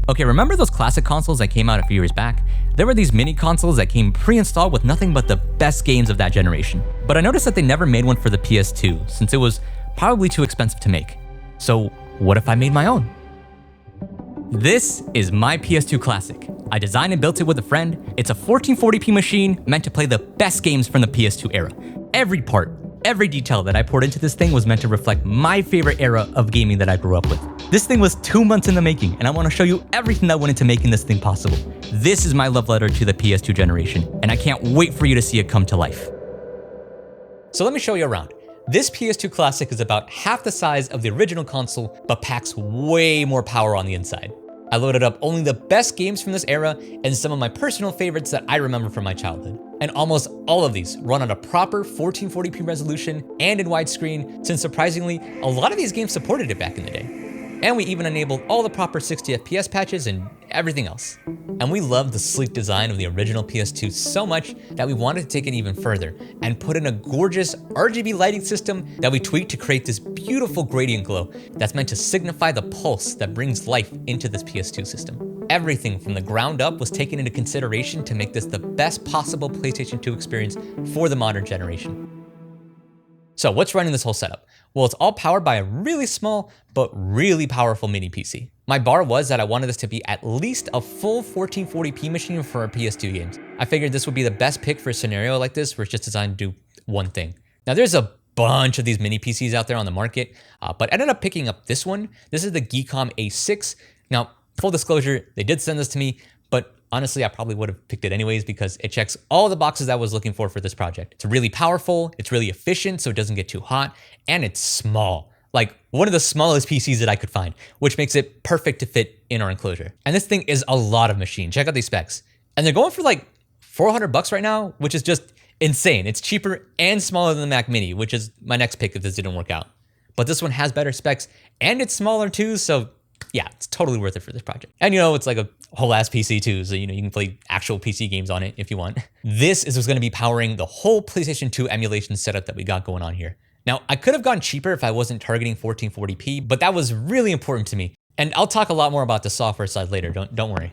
Okay, remember those classic consoles that came out a few years back? There were these mini consoles that came pre-installed with nothing but the best games of that generation. But I noticed that they never made one for the PS2 since it was probably too expensive to make. So what if I made my own? This is my PS2 Classic. I designed and built it with a friend. It's a 1440p machine meant to play the best games from the PS2 era. Every part, every detail that I poured into this thing was meant to reflect my favorite era of gaming that I grew up with. This thing was 2 months in the making, and I want to show you everything that went into making this thing possible. This is my love letter to the PS2 generation, and I can't wait for you to see it come to life. So let me show you around. This PS2 Classic is about half the size of the original console, but packs way more power on the inside. I loaded up only the best games from this era and some of my personal favorites that I remember from my childhood. And almost all of these run at a proper 1440p resolution and in widescreen, since surprisingly, a lot of these games supported it back in the day. And we even enabled all the proper 60 FPS patches and everything else. And we loved the sleek design of the original PS2 so much that we wanted to take it even further and put in a gorgeous RGB lighting system that we tweaked to create this beautiful gradient glow that's meant to signify the pulse that brings life into this PS2 system. Everything from the ground up was taken into consideration to make this the best possible PlayStation 2 experience for the modern generation. So what's running this whole setup? Well, it's all powered by a really small but really powerful mini PC. My bar was that I wanted this to be at least a full 1440p machine for our PS2 games. I figured this would be the best pick for a scenario like this where it's just designed to do one thing. Now there's a bunch of these mini PCs out there on the market, but I ended up picking up this one. This is the Geekom A6. Now, full disclosure, they did send this to me, but honestly, I probably would have picked it anyways because it checks all the boxes I was looking for this project. It's really powerful, it's really efficient so it doesn't get too hot, and it's small. Like one of the smallest PCs that I could find, which makes it perfect to fit in our enclosure. And this thing is a lot of machine. Check out these specs. And they're going for like $400 right now, which is just insane. It's cheaper and smaller than the Mac Mini, which is my next pick if this didn't work out. But this one has better specs and it's smaller too, so yeah, it's totally worth it for this project. And you know, it's like a whole ass PC too, so you know, you can play actual PC games on it if you want. This is what's gonna be powering the whole PlayStation 2 emulation setup that we got going on here. Now, I could have gone cheaper if I wasn't targeting 1440p, but that was really important to me. And I'll talk a lot more about the software side later, don't worry.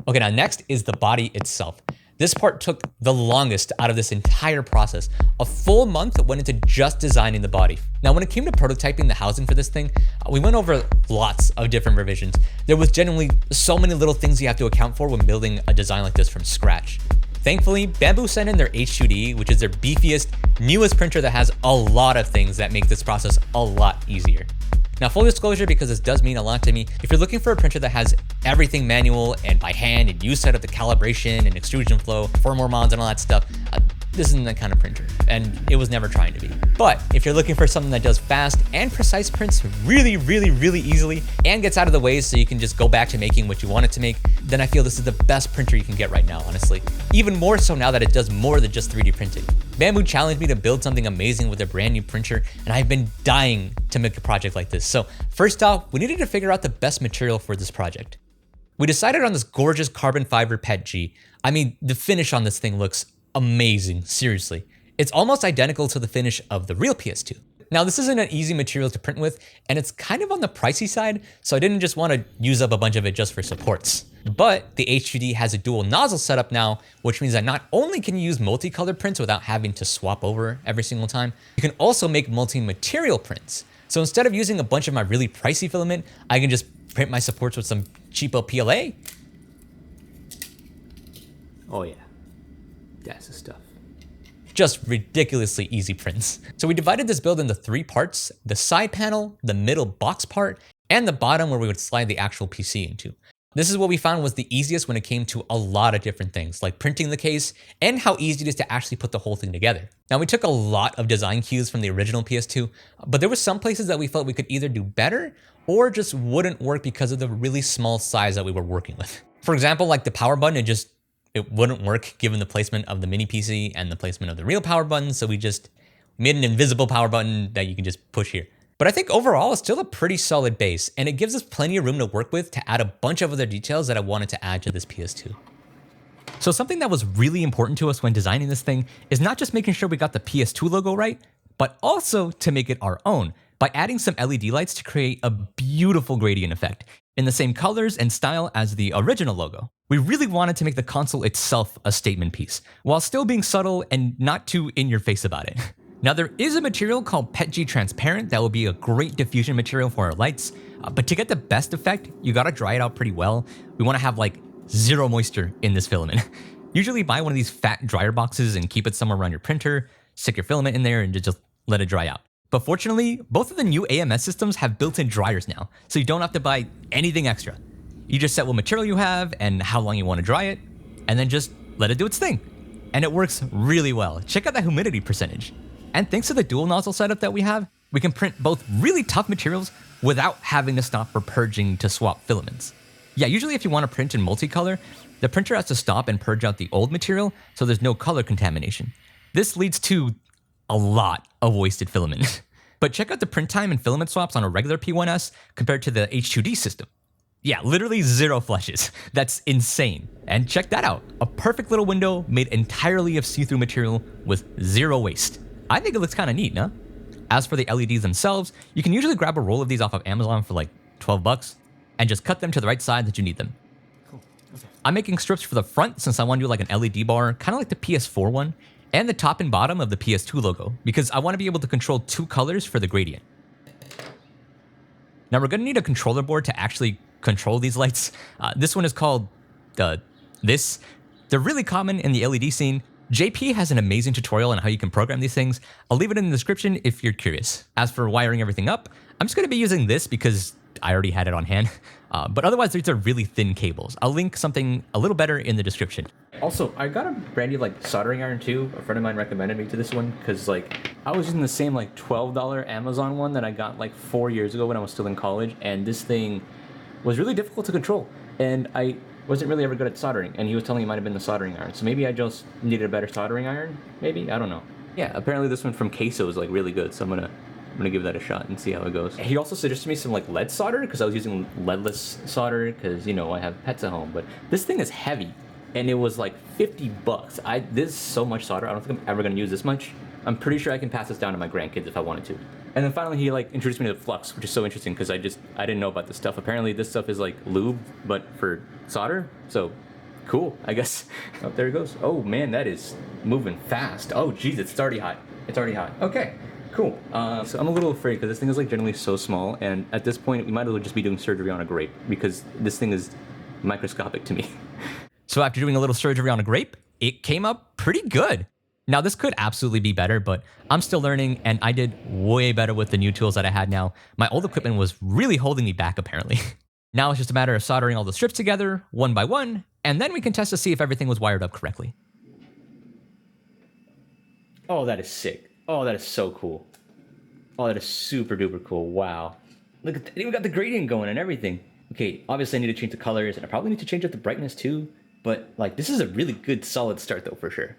Okay, now next is the body itself. This part took the longest out of this entire process. A full month went into just designing the body. Now, when it came to prototyping the housing for this thing, we went over lots of different revisions. There was genuinely so many little things you have to account for when building a design like this from scratch. Thankfully, Bamboo sent in their H2D, which is their beefiest, newest printer that has a lot of things that make this process a lot easier. Now, full disclosure, because this does mean a lot to me, if you're looking for a printer that has everything manual and by hand and you set up the calibration and extrusion flow, firmware mods and all that stuff, this isn't that kind of printer, and it was never trying to be. But if you're looking for something that does fast and precise prints really easily and gets out of the way so you can just go back to making what you want it to make, then I feel this is the best printer you can get right now, honestly. Even more so now that it does more than just 3D printing. Bamboo challenged me to build something amazing with a brand new printer, and I've been dying to make a project like this. So first off, we needed to figure out the best material for this project. We decided on this gorgeous carbon fiber PET G. I mean, the finish on this thing looks amazing, seriously. It's almost identical to the finish of the real PS2. Now, this isn't an easy material to print with, and it's kind of on the pricey side, so I didn't just want to use up a bunch of it just for supports. But the H2D has a dual nozzle setup now, which means that not only can you use multicolored prints without having to swap over every single time, you can also make multi-material prints. So instead of using a bunch of my really pricey filament, I can just print my supports with some cheapo PLA. Oh yeah. That's the stuff. Just ridiculously easy prints. So we divided this build into 3 parts: the side panel, the middle box part, and the bottom where we would slide the actual PC into. This is what we found was the easiest when it came to a lot of different things, like printing the case and how easy it is to actually put the whole thing together. Now, we took a lot of design cues from the original PS2, but there were some places that we felt we could either do better or just wouldn't work because of the really small size that we were working with. For example, like the power button, it wouldn't work given the placement of the mini PC and the placement of the real power button, so we just made an invisible power button that you can just push here. But I think overall it's still a pretty solid base, and it gives us plenty of room to work with to add a bunch of other details that I wanted to add to this PS2. So something that was really important to us when designing this thing is not just making sure we got the PS2 logo right, but also to make it our own by adding some LED lights to create a beautiful gradient effect. in the same colors and style as the original logo. We really wanted to make the console itself a statement piece, while still being subtle and not too in your face about it. Now there is a material called PETG Transparent that will be a great diffusion material for our lights, but to get the best effect, you gotta dry it out pretty well. We wanna have like zero moisture in this filament. Usually buy one of these fat dryer boxes and keep it somewhere around your printer, stick your filament in there and just let it dry out. But fortunately, both of the new AMS systems have built-in dryers now, so you don't have to buy anything extra. You just set what material you have and how long you want to dry it, and then just let it do its thing. And it works really well. Check out that humidity percentage. And thanks to the dual nozzle setup that we have, we can print both really tough materials without having to stop for purging to swap filaments. Yeah, usually if you want to print in multicolor, the printer has to stop and purge out the old material so there's no color contamination. This leads to a lot of wasted filament. But check out the print time and filament swaps on a regular P1S compared to the H2D system. Yeah, literally 0 flushes. That's insane. And check that out. A perfect little window made entirely of see-through material with 0 waste. I think it looks kind of neat, no? As for the LEDs themselves, you can usually grab a roll of these off of Amazon for like 12 bucks and just cut them to the right side that you need them. Cool. Okay. I'm making strips for the front since I want to do like an LED bar, kind of like the PS4 one, and the top and bottom of the PS2 logo because I want to be able to control 2 colors for the gradient. Now we're going to need a controller board to actually control these lights. This one is called this. They're really common in the LED scene. JP has an amazing tutorial on how you can program these things. I'll leave it in the description if you're curious. As for wiring everything up, I'm just going to be using this because I already had it on hand. But otherwise, these are really thin cables. I'll link something a little better in the description. Also, I got a brand new like soldering iron too. A friend of mine recommended me to this one because like I was using the same like $12 Amazon one that I got like 4 years ago when I was still in college, and this thing was really difficult to control. And I wasn't really ever good at soldering, and he was telling me it might have been the soldering iron. So maybe I just needed a better soldering iron. Maybe, I don't know. Yeah, apparently this one from Queso is like really good, so I'm gonna give that a shot and see how it goes. He also suggested me some like lead solder because I was using leadless solder because you know I have pets at home. But this thing is heavy, and it was like 50 bucks. This is so much solder. I don't think I'm ever gonna use this much. I'm pretty sure I can pass this down to my grandkids if I wanted to. And then finally he like introduced me to the flux, which is so interesting because I didn't know about this stuff. Apparently this stuff is like lube, but for solder. So cool, I guess. Oh, there it goes. Oh man, that is moving fast. Oh geez, it's already hot. It's already hot. Okay, cool. So I'm a little afraid because this thing is like generally so small, and at this point we might as well just be doing surgery on a grape because this thing is microscopic to me. So after doing a little surgery on a grape, it came up pretty good. Now this could absolutely be better, but I'm still learning and I did way better with the new tools that I had now. My old equipment was really holding me back apparently. Now it's just a matter of soldering all the strips together one by one, and then we can test to see if everything was wired up correctly. Oh, that is sick. Oh, that is so cool. Oh, that is super duper cool. Wow. Look at that. It even got the gradient going and everything. Okay, obviously I need to change the colors and I probably need to change up the brightness too, but like this is a really good solid start though for sure.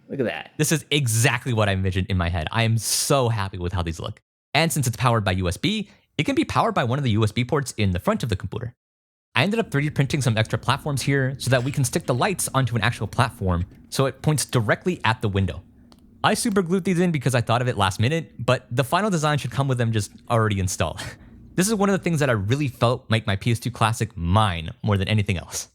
Look at that. This is exactly what I envisioned in my head. I am so happy with how these look. And since it's powered by USB, it can be powered by one of the USB ports in the front of the computer. I ended up 3D printing some extra platforms here so that we can stick the lights onto an actual platform so it points directly at the window. I super glued these in because I thought of it last minute, but the final design should come with them just already installed. This is one of the things that I really felt make my PS2 Classic mine more than anything else.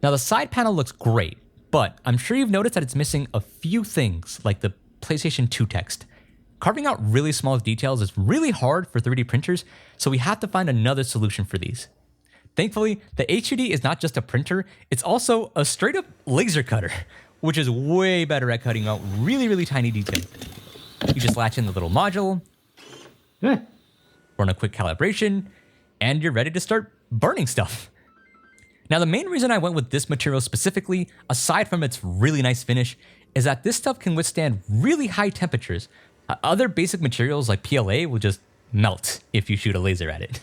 Now the side panel looks great, but I'm sure you've noticed that it's missing a few things like the PlayStation 2 text. Carving out really small details is really hard for 3D printers, so we have to find another solution for these. Thankfully, the H2D is not just a printer, it's also a straight up laser cutter, which is way better at cutting out really, really tiny detail. You just latch in the little module, run a quick calibration, and you're ready to start burning stuff. Now, the main reason I went with this material specifically, aside from its really nice finish, is that this stuff can withstand really high temperatures. Other basic materials like PLA will just melt if you shoot a laser at it.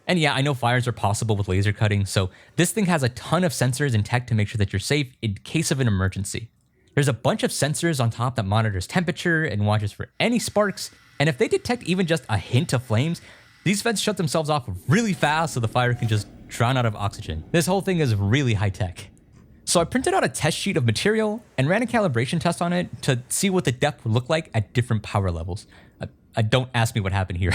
And yeah, I know fires are possible with laser cutting, so this thing has a ton of sensors and tech to make sure that you're safe in case of an emergency. There's a bunch of sensors on top that monitors temperature and watches for any sparks, and if they detect even just a hint of flames, these vents shut themselves off really fast so the fire can just drown out of oxygen. This whole thing is really high tech. So I printed out a test sheet of material and ran a calibration test on it to see what the depth would look like at different power levels. Don't ask me what happened here.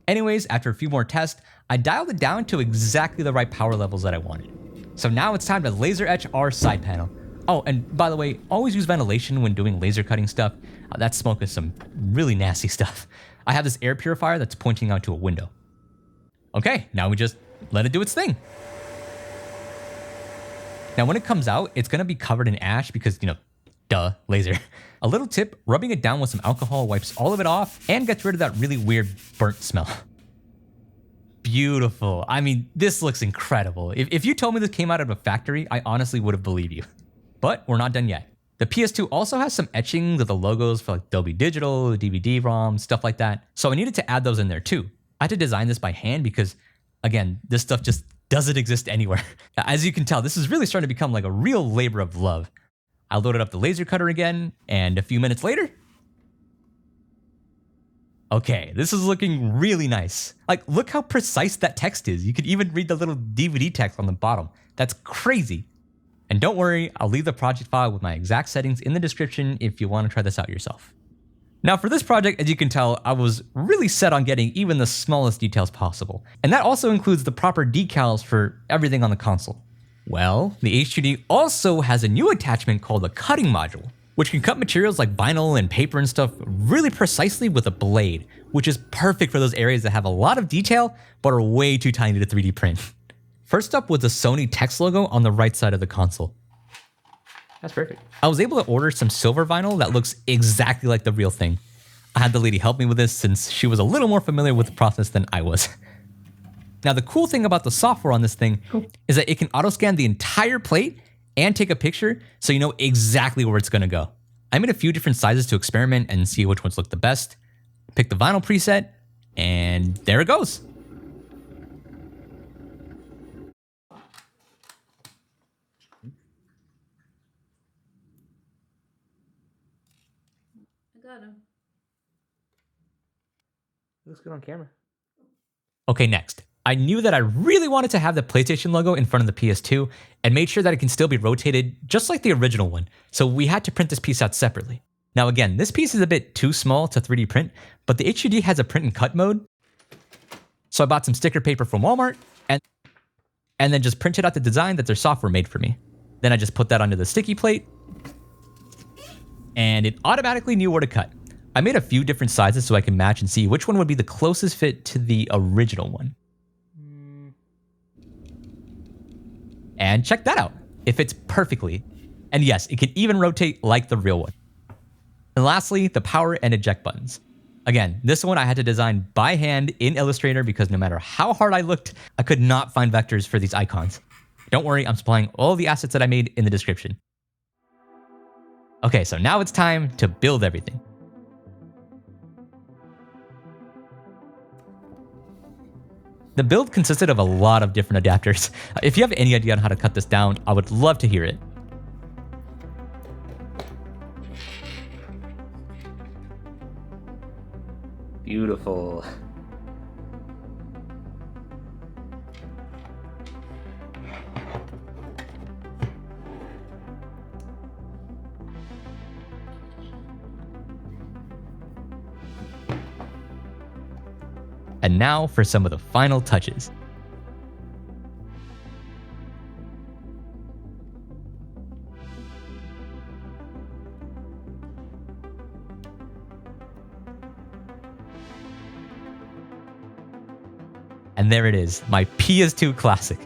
Anyways, after a few more tests, I dialed it down to exactly the right power levels that I wanted. So now it's time to laser etch our side panel. Oh, and by the way, always use ventilation when doing laser cutting stuff. That smoke is some really nasty stuff. I have this air purifier that's pointing out to a window. Okay, now we just let it do its thing. Now when it comes out, it's gonna be covered in ash because, duh, laser. A little tip, rubbing it down with some alcohol wipes all of it off and gets rid of that really weird burnt smell. Beautiful. I mean, this looks incredible. If you told me this came out of a factory, I honestly would have believed you. But we're not done yet. The PS2 also has some etchings of the logos for like Dolby Digital, DVD-ROM, stuff like that. So I needed to add those in there too. I had to design this by hand because, again, this stuff just doesn't exist anywhere. As you can tell, this is really starting to become like a real labor of love. I loaded up the laser cutter again, and a few minutes later, okay, this is looking really nice. Like, look how precise that text is. You could even read the little DVD text on the bottom. That's crazy. And don't worry, I'll leave the project file with my exact settings in the description if you want to try this out yourself. Now for this project, as you can tell, I was really set on getting even the smallest details possible. And that also includes the proper decals for everything on the console. Well, the HUD also has a new attachment called a cutting module, which can cut materials like vinyl and paper and stuff really precisely with a blade, which is perfect for those areas that have a lot of detail but are way too tiny to 3D print. First up was the Sony text logo on the right side of the console. That's perfect. I was able to order some silver vinyl that looks exactly like the real thing. I had the lady help me with this since she was a little more familiar with the process than I was. Now the cool thing about the software on this thing is that it can auto scan the entire plate and take a picture so you know exactly where it's gonna go. I made a few different sizes to experiment and see which ones look the best. Pick the vinyl preset, and there it goes. I got him. Looks good on camera. Okay, next. I knew that I really wanted to have the PlayStation logo in front of the PS2 and made sure that it can still be rotated just like the original one, so we had to print this piece out separately. Now again, this piece is a bit too small to 3D print, but the HUD has a print and cut mode, so I bought some sticker paper from Walmart and then just printed out the design that their software made for me. Then I just put that onto the sticky plate, and it automatically knew where to cut. I made a few different sizes so I can match and see which one would be the closest fit to the original one. And check that out. It fits perfectly. And yes, it can even rotate like the real one. And lastly, the power and eject buttons. Again, this one I had to design by hand in Illustrator because no matter how hard I looked, I could not find vectors for these icons. Don't worry, I'm supplying all the assets that I made in the description. Okay, so now it's time to build everything. The build consisted of a lot of different adapters. If you have any idea on how to cut this down, I would love to hear it. Beautiful. And now for some of the final touches. And there it is, my PS2 Classic.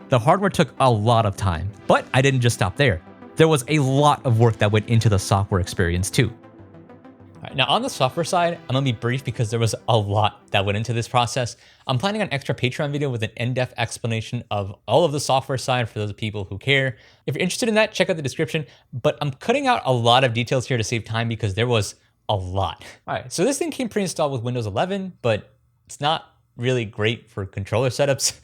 The hardware took a lot of time, but I didn't just stop there. There was a lot of work that went into the software experience too. Now on the software side, I'm gonna be brief because there was a lot that went into this process. I'm planning an extra Patreon video with an in-depth explanation of all of the software side for those people who care. If you're interested in that, check out the description, but I'm cutting out a lot of details here to save time because there was a lot. All right, so this thing came pre-installed with Windows 11, but it's not really great for controller setups.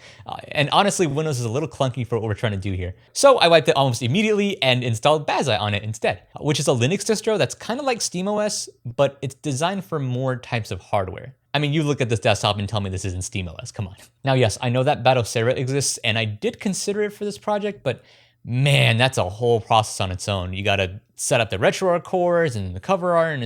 And honestly, Windows is a little clunky for what we're trying to do here. So I wiped it almost immediately and installed Baza on it instead, which is a Linux distro that's kind of like SteamOS, but it's designed for more types of hardware. I mean, you look at this desktop and tell me this isn't SteamOS, come on. Now, yes, I know that Batocera exists and I did consider it for this project, but man, that's a whole process on its own. You gotta set up the RetroArch cores and the cover art, and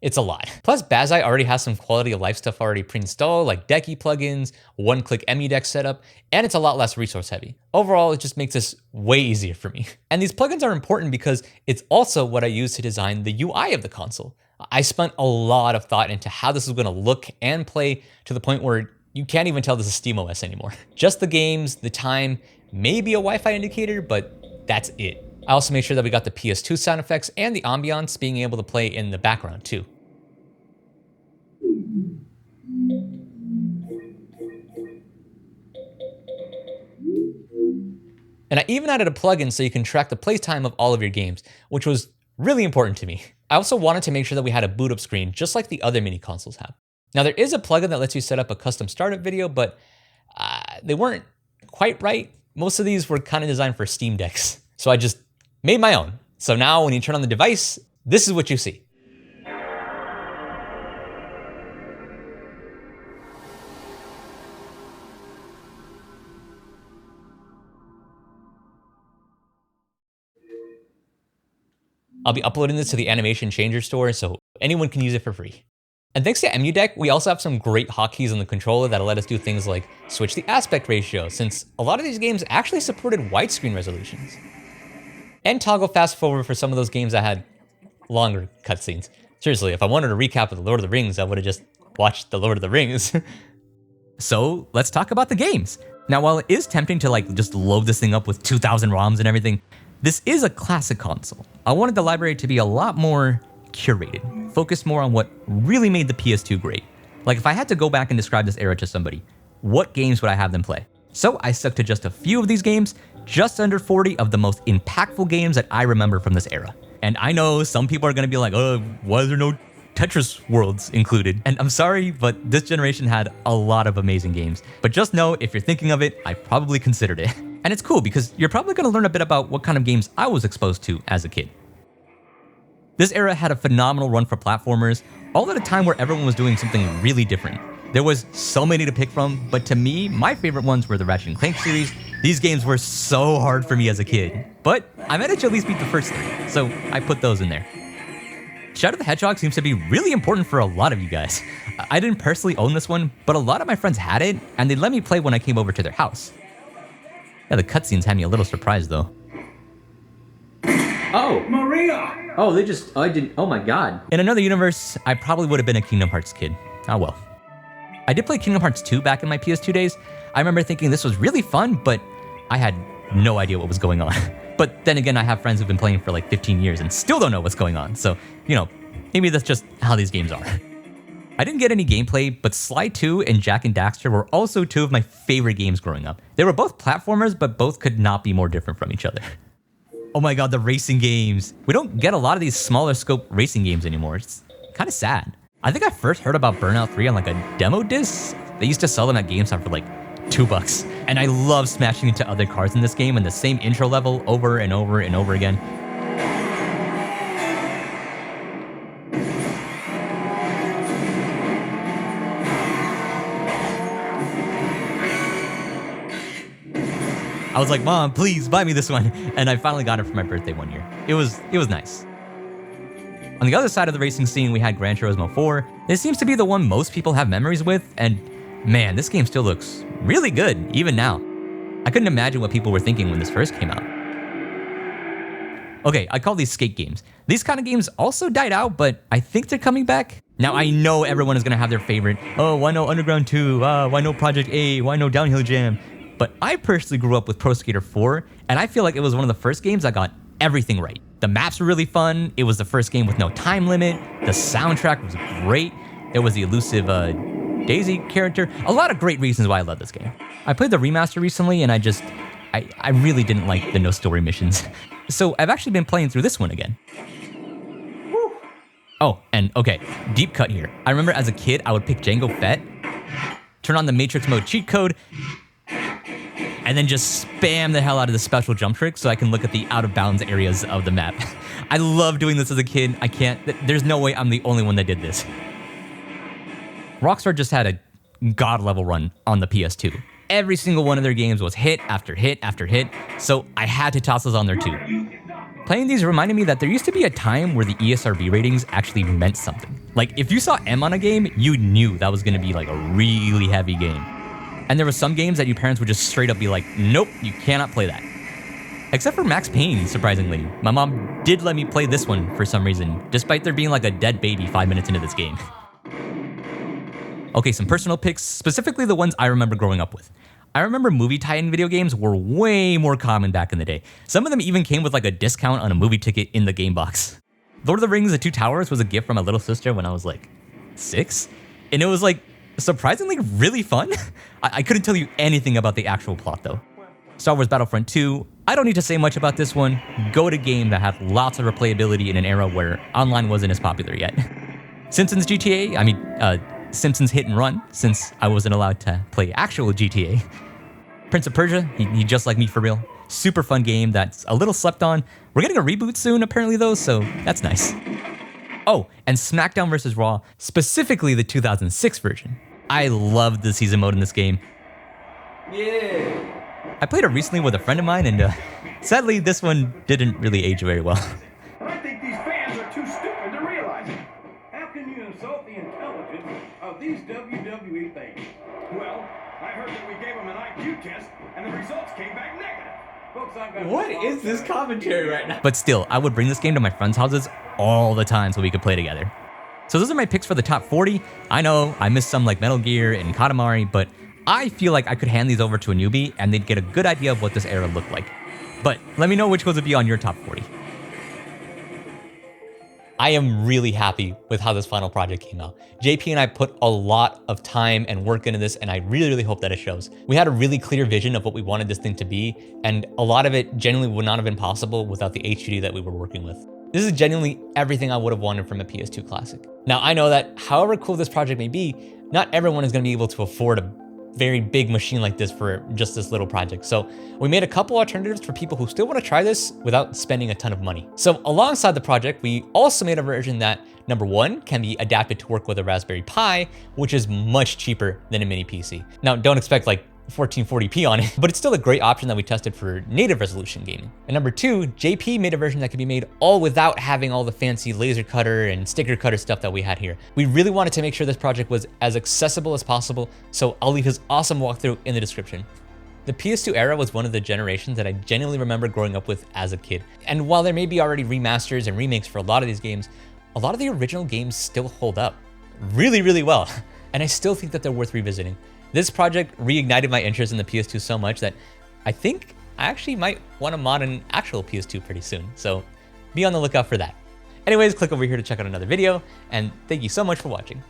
It's a lot. Plus, Bazai already has some quality of life stuff already pre-installed, like Decky plugins, one-click EmuDeck setup, and it's a lot less resource heavy. Overall, it just makes this way easier for me. And these plugins are important because it's also what I use to design the UI of the console. I spent a lot of thought into how this is going to look and play to the point where you can't even tell this is SteamOS anymore. Just the games, the time, maybe a Wi-Fi indicator, but that's it. I also made sure that we got the PS2 sound effects and the ambiance being able to play in the background too. And I even added a plugin so you can track the playtime of all of your games, which was really important to me. I also wanted to make sure that we had a boot up screen, just like the other mini consoles have. Now there is a plugin that lets you set up a custom startup video, but they weren't quite right. Most of these were kind of designed for Steam Decks. So I just made my own. So now when you turn on the device, this is what you see. I'll be uploading this to the Animation Changer store, so anyone can use it for free. And thanks to EmuDeck, we also have some great hotkeys on the controller that'll let us do things like switch the aspect ratio, since a lot of these games actually supported widescreen resolutions. And toggle fast forward for some of those games that had longer cutscenes. Seriously, if I wanted a recap of The Lord of the Rings, I would have just watched The Lord of the Rings. So let's talk about the games. Now, while it is tempting to just load this thing up with 2,000 ROMs and everything, this is a classic console. I wanted the library to be a lot more curated, focused more on what really made the PS2 great. Like if I had to go back and describe this era to somebody, what games would I have them play? So I stuck to just a few of these games, just under 40 of the most impactful games that I remember from this era. And I know some people are gonna be like, oh, why is there no Tetris worlds included? And I'm sorry, but this generation had a lot of amazing games. But just know, if you're thinking of it, I probably considered it. And it's cool because you're probably gonna learn a bit about what kind of games I was exposed to as a kid. This era had a phenomenal run for platformers, all at a time where everyone was doing something really different. There was so many to pick from, but to me, my favorite ones were the Ratchet & Clank series. These games were so hard for me as a kid, but I managed to at least beat the first three, so I put those in there. Shadow the Hedgehog seems to be really important for a lot of you guys. I didn't personally own this one, but a lot of my friends had it, and they let me play when I came over to their house. Yeah, the cutscenes had me a little surprised though. Oh! Maria! Oh, oh my god. In another universe, I probably would have been a Kingdom Hearts kid. Oh well. I did play Kingdom Hearts 2 back in my PS2 days. I remember thinking this was really fun, but I had no idea what was going on. But then again, I have friends who've been playing for like 15 years and still don't know what's going on. So, maybe that's just how these games are. I didn't get any gameplay, but Sly 2 and Jak and Daxter were also two of my favorite games growing up. They were both platformers, but both could not be more different from each other. Oh my god, the racing games. We don't get a lot of these smaller scope racing games anymore. It's kind of sad. I think I first heard about Burnout 3 on like a demo disc. They used to sell them at GameStop for like $2. And I love smashing into other cars in this game in the same intro level over and over and over again. I was like, Mom, please buy me this one. And I finally got it for my birthday one year. It was nice. On the other side of the racing scene, we had Gran Turismo 4. This seems to be the one most people have memories with, and man, this game still looks really good, even now. I couldn't imagine what people were thinking when this first came out. Okay, I call these skate games. These kind of games also died out, but I think they're coming back. Now, I know everyone is gonna have their favorite, oh, why no Underground 2, why no Project A, why no Downhill Jam? But I personally grew up with Pro Skater 4, and I feel like it was one of the first games that got everything right. The maps were really fun, it was the first game with no time limit, the soundtrack was great, there was the elusive Daisy character, a lot of great reasons why I love this game. I played the remaster recently, and I really didn't like the no story missions. So I've actually been playing through this one again. Woo. Oh, and okay, deep cut here. I remember as a kid, I would pick Jango Fett, turn on the Matrix mode cheat code, and then just spam the hell out of the special jump trick so I can look at the out of bounds areas of the map. I love doing this as a kid. There's no way I'm the only one that did this. Rockstar just had a god level run on the PS2. Every single one of their games was hit after hit after hit, so I had to toss those on there too. Playing these reminded me that there used to be a time where the ESRB ratings actually meant something. Like, if you saw M on a game, you knew that was gonna be like a really heavy game. And there were some games that your parents would just straight up be like, nope, you cannot play that. Except for Max Payne, surprisingly. My mom did let me play this one for some reason, despite there being like a dead baby 5 minutes into this game. Okay, some personal picks, specifically the ones I remember growing up with. I remember movie tie-in video games were way more common back in the day. Some of them even came with like a discount on a movie ticket in the game box. Lord of the Rings: The Two Towers was a gift from my little sister when I was like 6. And it was like surprisingly really fun. I couldn't tell you anything about the actual plot though. Star Wars Battlefront 2, I don't need to say much about this one. Go to game that had lots of replayability in an era where online wasn't as popular yet. Simpsons GTA, Simpsons Hit and Run, since I wasn't allowed to play actual GTA. Prince of Persia, he just like me for real. Super fun game that's a little slept on. We're getting a reboot soon apparently though, so that's nice. Oh, and SmackDown vs. Raw, specifically the 2006 version. I loved the season mode in this game. Yeah. I played it recently with a friend of mine and sadly this one didn't really age very well. I think these fans are too stupid to realize it. How can you insult the intelligence of these WWE things? Well, I heard that we gave them an IQ test and the results came back negative. Folks, I've got What is this commentary right now? But still, I would bring this game to my friends' houses all the time so we could play together. So those are my picks for the top 40. I know I missed some like Metal Gear and Katamari, but I feel like I could hand these over to a newbie and they'd get a good idea of what this era looked like. But let me know which ones would be on your top 40. I am really happy with how this final project came out. JP and I put a lot of time and work into this, and I really hope that it shows. We had a really clear vision of what we wanted this thing to be, and a lot of it genuinely would not have been possible without the HUD that we were working with. This is genuinely everything I would have wanted from a PS2 Classic. Now, I know that however cool this project may be, not everyone is going to be able to afford a very big machine like this for just this little project. So we made a couple alternatives for people who still want to try this without spending a ton of money. So alongside the project, we also made a version that, number one, can be adapted to work with a Raspberry Pi, which is much cheaper than a mini PC. Now, don't expect like 1440p on it, but it's still a great option that we tested for native resolution gaming. And number two, JP made a version that could be made all without having all the fancy laser cutter and sticker cutter stuff that we had here. We really wanted to make sure this project was as accessible as possible, so I'll leave his awesome walkthrough in the description. The PS2 era was one of the generations that I genuinely remember growing up with as a kid. And while there may be already remasters and remakes for a lot of these games, a lot of the original games still hold up really well. And I still think that they're worth revisiting. This project reignited my interest in the PS2 so much that I think I actually might want to mod an actual PS2 pretty soon. So be on the lookout for that. Anyways, click over here to check out another video, and thank you so much for watching.